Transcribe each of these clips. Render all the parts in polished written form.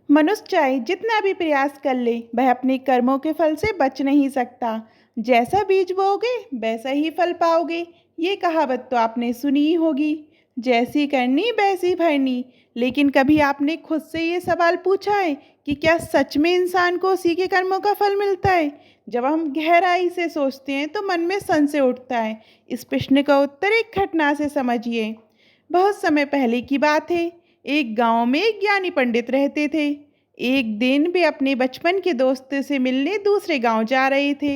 मनुष्य चाहे जितना भी प्रयास कर ले वह अपने कर्मों के फल से बच नहीं सकता। जैसा बीज बोओगे वैसा ही फल पाओगे। ये कहावत तो आपने सुनी ही होगी। जैसी करनी वैसी भरनी। लेकिन कभी आपने खुद से ये सवाल पूछा है कि क्या सच में इंसान को उसी के कर्मों का फल मिलता है? जब हम गहराई से सोचते हैं तो मन में संशय उठता है। इस प्रश्न का उत्तर एक घटना से समझिए। बहुत समय पहले की बात है। एक गांव में एक ज्ञानी पंडित रहते थे। एक दिन वे अपने बचपन के दोस्त से मिलने दूसरे गांव जा रहे थे।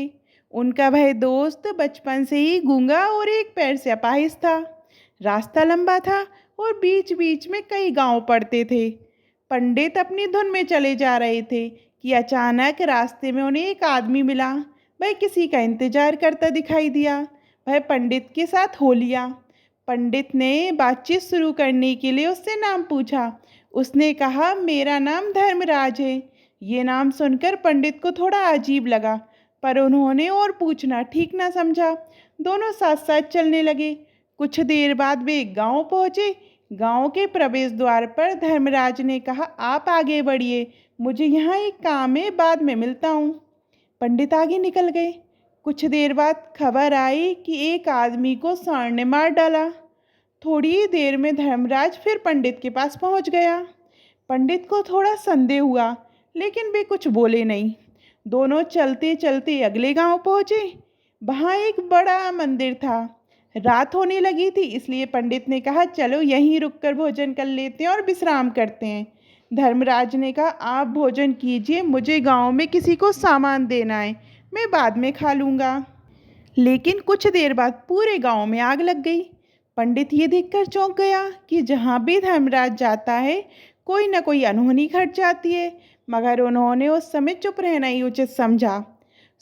उनका वह दोस्त बचपन से ही गूंगा और एक पैर से अपाहिज था। रास्ता लंबा था और बीच बीच में कई गांव पड़ते थे। पंडित अपनी धुन में चले जा रहे थे कि अचानक रास्ते में उन्हें एक आदमी मिला। वह किसी का इंतजार करता दिखाई दिया। वह पंडित के साथ हो लिया। पंडित ने बातचीत शुरू करने के लिए उससे नाम पूछा। उसने कहा, मेरा नाम धर्मराज है। ये नाम सुनकर पंडित को थोड़ा अजीब लगा, पर उन्होंने और पूछना ठीक ना समझा। दोनों साथ साथ चलने लगे। कुछ देर बाद वे एक गांव पहुंचे। गांव के प्रवेश द्वार पर धर्मराज ने कहा, आप आगे बढ़िए, मुझे यहाँ एक काम है, बाद में मिलता हूँ। पंडित आगे निकल गए। कुछ देर बाद खबर आई कि एक आदमी को सांड ने मार डाला। थोड़ी ही देर में धर्मराज फिर पंडित के पास पहुंच गया। पंडित को थोड़ा संदेह हुआ, लेकिन वे कुछ बोले नहीं। दोनों चलते चलते अगले गांव पहुंचे। वहां एक बड़ा मंदिर था। रात होने लगी थी, इसलिए पंडित ने कहा, चलो यहीं रुककर भोजन कर लेते हैं और विश्राम करते हैं। धर्मराज ने कहा, आप भोजन कीजिए, मुझे गांव में किसी को सामान देना है, मैं बाद में खा लूँगा। लेकिन कुछ देर बाद पूरे गांव में आग लग गई। पंडित ये देखकर चौंक गया कि जहाँ भी धर्मराज जाता है कोई न कोई अनहोनी घट जाती है, मगर उन्होंने उस समय चुप रहना ही उचित समझा।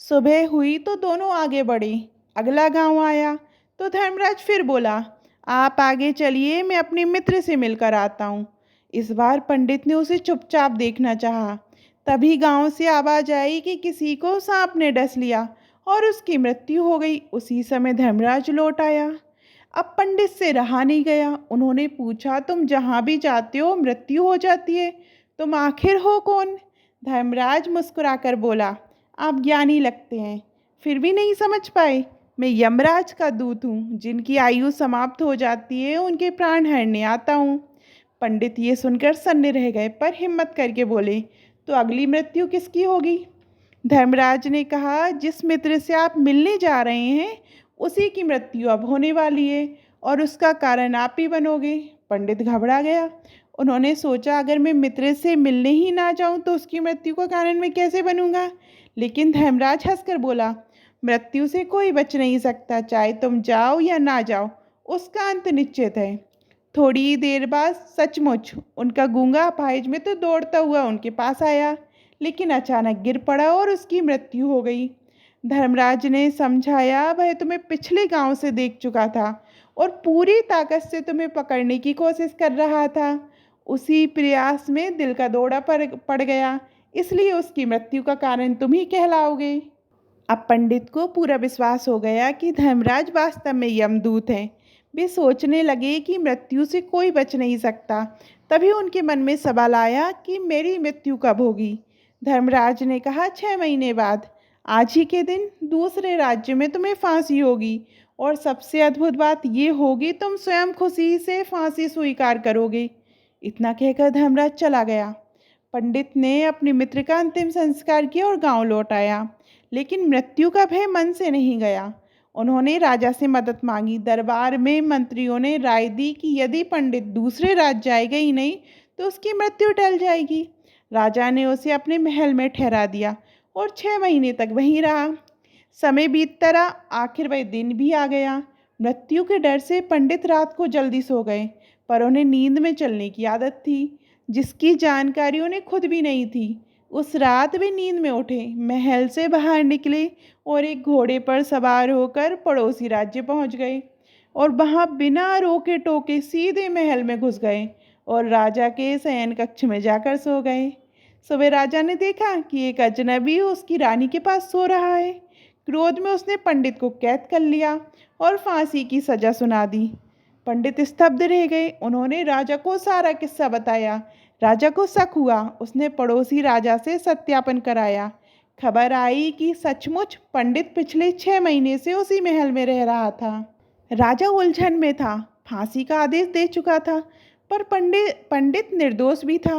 सुबह हुई तो दोनों आगे बढ़े। अगला गांव आया तो धर्मराज फिर बोला, आप आगे चलिए, मैं अपने मित्र से मिलकर आता हूँ। इस बार पंडित ने उसे चुपचाप देखना चाहा। तभी गांव से आवाज आई कि किसी को सांप ने डस लिया और उसकी मृत्यु हो गई। उसी समय धर्मराज लौट आया। अब पंडित से रहा नहीं गया। उन्होंने पूछा, तुम जहाँ भी जाते हो मृत्यु हो जाती है, तुम आखिर हो कौन? धर्मराज मुस्कुराकर बोला, आप ज्ञानी लगते हैं, फिर भी नहीं समझ पाए। मैं यमराज का दूत हूँ, जिनकी आयु समाप्त हो जाती है उनके प्राण हरने आता हूँ। पंडित ये सुनकर सन्न रह गए, पर हिम्मत करके बोले, तो अगली मृत्यु किसकी होगी? धर्मराज ने कहा, जिस मित्र से आप मिलने जा रहे हैं उसी की मृत्यु अब होने वाली है और उसका कारण आप ही बनोगे। पंडित घबरा गया। उन्होंने सोचा, अगर मैं मित्र से मिलने ही ना जाऊं तो उसकी मृत्यु का कारण मैं कैसे बनूंगा? लेकिन धर्मराज हंसकर बोला, मृत्यु से कोई बच नहीं सकता, चाहे तुम जाओ या ना जाओ, उसका अंत निश्चित है। थोड़ी देर बाद सचमुच उनका गूंगा अपाहिज में तो दौड़ता हुआ उनके पास आया, लेकिन अचानक गिर पड़ा और उसकी मृत्यु हो गई। धर्मराज ने समझाया, वह तुम्हें पिछले गांव से देख चुका था और पूरी ताकत से तुम्हें पकड़ने की कोशिश कर रहा था। उसी प्रयास में दिल का दौरा पड़ गया, इसलिए उसकी मृत्यु का कारण तुम ही कहलाओगे। अब पंडित को पूरा विश्वास हो गया कि धर्मराज वास्तव में यमदूत हैं। वे सोचने लगे कि मृत्यु से कोई बच नहीं सकता। तभी उनके मन में सवाल आया कि मेरी मृत्यु कब होगी? धर्मराज ने कहा, 6 महीने बाद, आज ही के दिन दूसरे राज्य में तुम्हें फांसी होगी, और सबसे अद्भुत बात ये होगी, तुम स्वयं खुशी से फांसी स्वीकार करोगे। इतना कहकर धर्मराज चला गया। पंडित ने अपने मित्र का अंतिम संस्कार किया और गांव लौट आया, लेकिन मृत्यु का भय मन से नहीं गया। उन्होंने राजा से मदद मांगी। दरबार में मंत्रियों ने राय दी कि यदि पंडित दूसरे राज्य जाएगा ही नहीं तो उसकी मृत्यु टल जाएगी। राजा ने उसे अपने महल में ठहरा दिया और 6 महीने तक वहीं रहा। समय बीतता रहा, आखिर वह दिन भी आ गया। मृत्यु के डर से पंडित रात को जल्दी सो गए, पर उन्हें नींद में चलने की आदत थी, जिसकी जानकारी उन्हें खुद भी नहीं थी। उस रात वे नींद में उठे, महल से बाहर निकले और एक घोड़े पर सवार होकर पड़ोसी राज्य पहुंच गए और वहां बिना रोके टोके सीधे महल में घुस गए और राजा के शयन कक्ष में जाकर सो गए। सुबह राजा ने देखा कि एक अजनबी उसकी रानी के पास सो रहा है। क्रोध में उसने पंडित को कैद कर लिया और फांसी की सजा सुना दी। पंडित स्तब्ध रह गए। उन्होंने राजा को सारा किस्सा बताया। राजा को शक हुआ। उसने पड़ोसी राजा से सत्यापन कराया। खबर आई कि सचमुच पंडित पिछले 6 महीने से उसी महल में रह रहा था। राजा उलझन में था। फांसी का आदेश दे चुका था, पर पंडित निर्दोष भी था।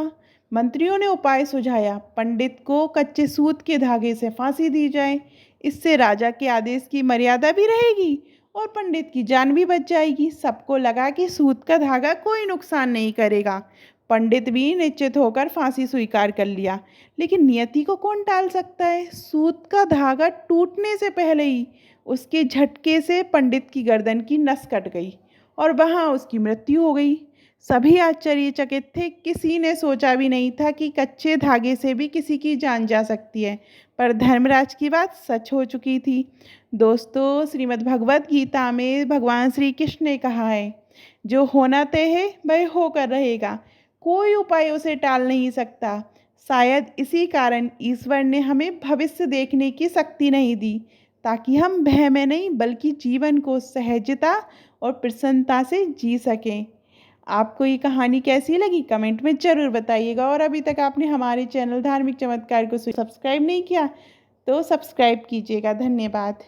मंत्रियों ने उपाय सुझाया। पंडित को कच्चे सूत के धागे से फांसी दी जाए। इससे राजा के आदेश की मर्यादा भी रहेगी और पंडित की जान भी बच जाएगी। सबको लगा कि सूत का धागा कोई नुकसान नहीं करेगा। पंडित भी निश्चित होकर फांसी स्वीकार कर लिया। लेकिन नियति को कौन टाल सकता है। सूत का धागा टूटने से पहले ही उसके झटके से पंडित की गर्दन की नस कट गई और वहाँ उसकी मृत्यु हो गई। सभी आश्चर्यचकित थे। किसी ने सोचा भी नहीं था कि कच्चे धागे से भी किसी की जान जा सकती है। पर धर्मराज की बात सच हो चुकी थी। दोस्तों, श्रीमद् भगवत गीता में भगवान श्री कृष्ण ने कहा है, जो होना तय है वह होकर रहेगा। कोई उपाय उसे टाल नहीं सकता। शायद इसी कारण ईश्वर ने हमें भविष्य देखने की शक्ति नहीं दी, ताकि हम भय में नहीं बल्कि जीवन को सहजता और प्रसन्नता से जी सकें। आपको ये कहानी कैसी लगी कमेंट में ज़रूर बताइएगा। और अभी तक आपने हमारे चैनल धार्मिक चमत्कार को सब्सक्राइब नहीं किया तो सब्सक्राइब कीजिएगा। धन्यवाद।